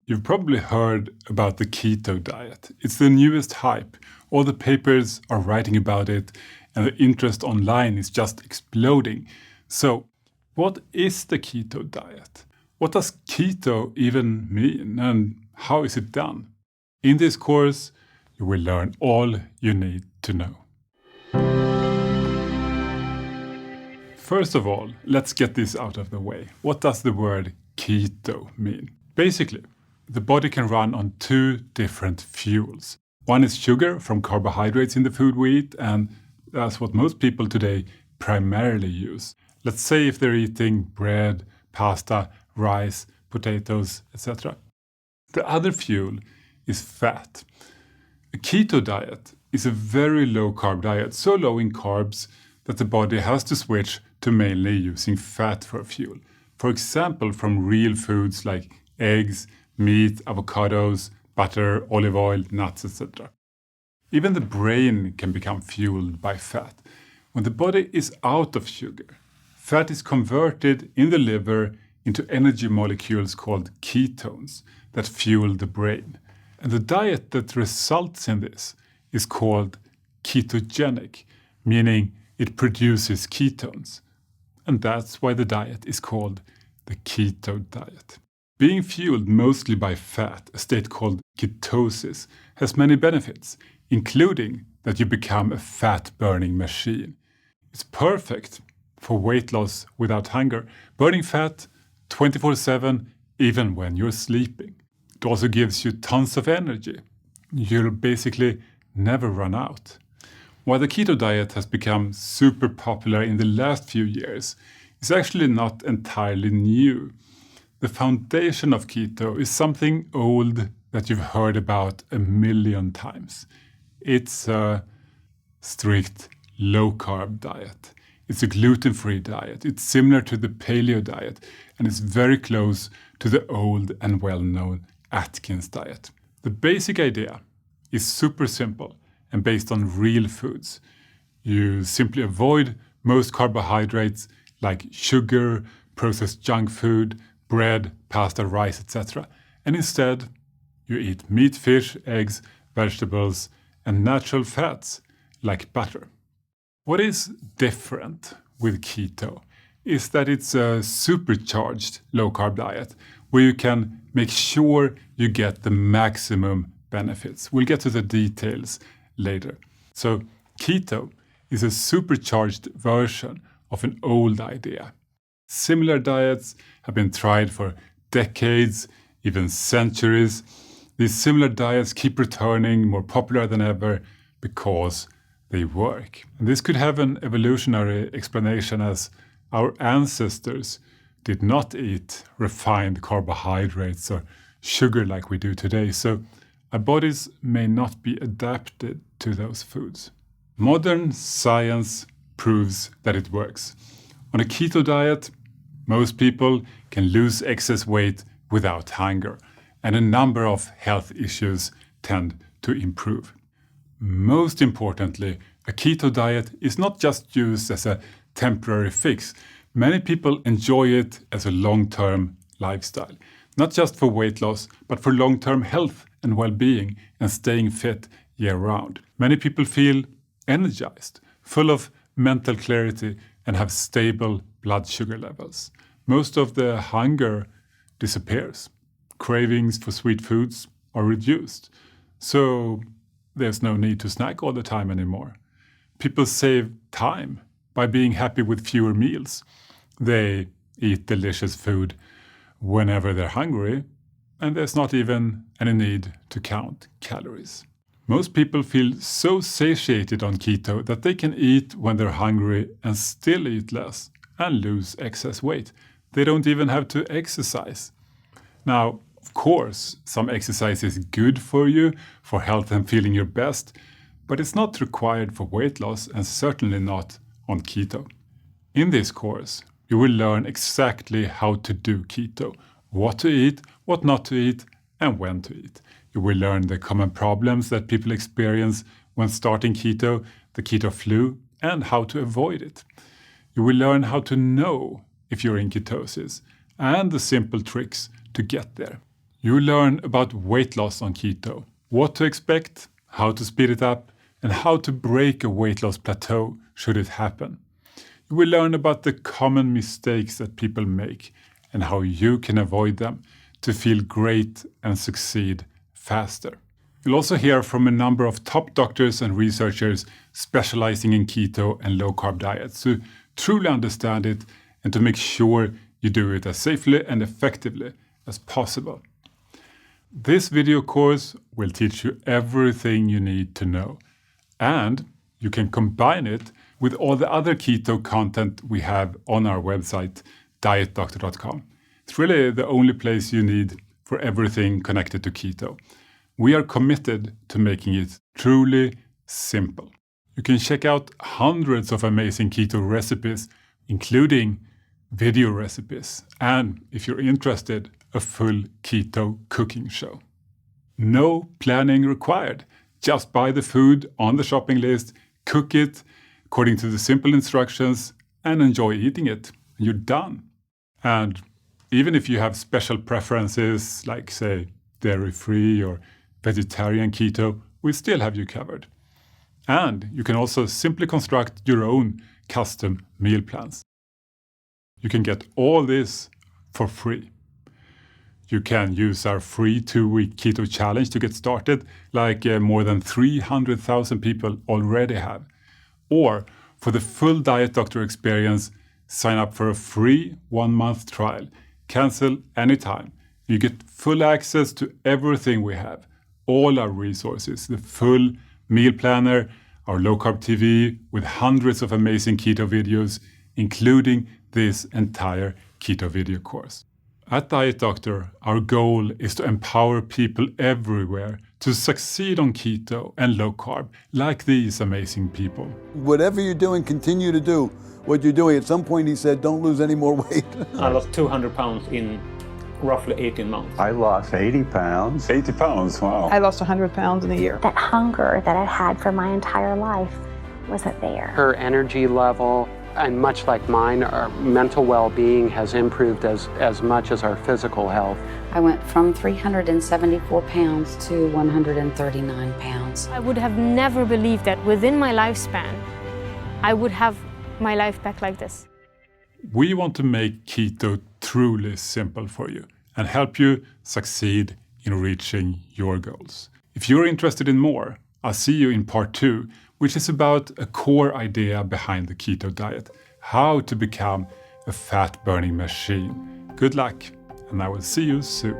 You've probably heard about the keto diet. It's the newest hype. All the papers are writing about it, and the interest online is just exploding. So, what is the keto diet? What does keto even mean, and how is it done? In this course, you will learn all you need to know. First of all, let's get this out of the way. What does the word keto mean? Basically, the body can run on two different fuels. One is sugar from carbohydrates in the food we eat, and that's what most people today primarily use. Let's say if they're eating bread, pasta, rice, potatoes, etc. The other fuel is fat. A keto diet is a very low-carb diet, so low in carbs that the body has to switch to mainly using fat for fuel. For example, from real foods like eggs, meat, avocados, butter, olive oil, nuts, etc. Even the brain can become fueled by fat. When the body is out of sugar, fat is converted in the liver into energy molecules called ketones that fuel the brain. And the diet that results in this is called ketogenic, meaning it produces ketones. And that's why the diet is called the keto diet. Being fueled mostly by fat, a state called ketosis, has many benefits, including that you become a fat-burning machine. It's perfect for weight loss without hunger, burning fat 24/7 even when you're sleeping. It also gives you tons of energy. You'll basically never run out. While the keto diet has become super popular in the last few years, it's actually not entirely new. The foundation of keto is something old that you've heard about a million times. It's a strict low-carb diet. It's a gluten-free diet. It's similar to the paleo diet, and it's very close to the old and well-known Atkins diet. The basic idea is super simple and based on real foods. You simply avoid most carbohydrates like sugar, processed junk food, bread, pasta, rice, etc. And instead, you eat meat, fish, eggs, vegetables, and natural fats like butter. What is different with keto is that it's a supercharged low-carb diet where you can make sure you get the maximum benefits. We'll get to the details later. So keto is a supercharged version of an old idea. Similar diets have been tried for decades, even centuries. These similar diets keep returning, more popular than ever, because they work. And this could have an evolutionary explanation, as our ancestors did not eat refined carbohydrates or sugar like we do today, so our bodies may not be adapted to those foods. Modern science proves that it works. On a keto diet, most people can lose excess weight without hunger, and a number of health issues tend to improve. Most importantly, a keto diet is not just used as a temporary fix. Many people enjoy it as a long-term lifestyle, not just for weight loss, but for long-term health and well-being and staying fit year-round. Many people feel energized, full of mental clarity, and have stable blood sugar levels. Most of the hunger disappears. Cravings for sweet foods are reduced. So there's no need to snack all the time anymore. People save time by being happy with fewer meals. They eat delicious food whenever they're hungry, and there's not even any need to count calories. Most people feel so satiated on keto that they can eat when they're hungry and still eat less and lose excess weight. They don't even have to exercise. Now, of course, some exercise is good for you, for health and feeling your best, but it's not required for weight loss and certainly not on keto. In this course, you will learn exactly how to do keto, what to eat, what not to eat, and when to eat. You will learn the common problems that people experience when starting keto, the keto flu, and how to avoid it. You will learn how to know if you're in ketosis and the simple tricks to get there. You will learn about weight loss on keto, what to expect, how to speed it up, and how to break a weight loss plateau should it happen. You will learn about the common mistakes that people make and how you can avoid them to feel great and succeed faster. You'll also hear from a number of top doctors and researchers specializing in keto and low-carb diets to truly understand it and to make sure you do it as safely and effectively as possible. This video course will teach you everything you need to know, and you can combine it with all the other keto content we have on our website, dietdoctor.com. It's really the only place you need for everything connected to keto. We are committed to making it truly simple. You can check out hundreds of amazing keto recipes, including video recipes, and if you're interested, a full keto cooking show. No planning required. Just buy the food on the shopping list, cook it according to the simple instructions, and enjoy eating it. You're done. And even if you have special preferences, like say dairy-free or vegetarian keto, we still have you covered. And you can also simply construct your own custom meal plans. You can get all this for free. You can use our free 2-week keto challenge to get started, like more than 300,000 people already have. Or for the full Diet Doctor experience, sign up for a free 1-month trial. Cancel anytime. You get full access to everything we have, all our resources, the full meal planner, our low-carb TV with hundreds of amazing keto videos, including this entire keto video course. At Diet Doctor, our goal is to empower people everywhere to succeed on keto and low carb, like these amazing people. Whatever you're doing, continue to do what you're doing. At some point, he said, don't lose any more weight. I lost 200 pounds in roughly 18 months. I lost 80 pounds. 80 pounds, wow. I lost 100 pounds in a year. That hunger that I had for my entire life wasn't there. Her energy level, and much like mine, our mental well-being has improved as much as our physical health. I went from 374 pounds to 139 pounds. I would have never believed that within my lifespan, I would have my life back like this. We want to make keto truly simple for you and help you succeed in reaching your goals. If you're interested in more, I'll see you in part 2, which is about a core idea behind the keto diet, how to become a fat-burning machine. Good luck, and I will see you soon.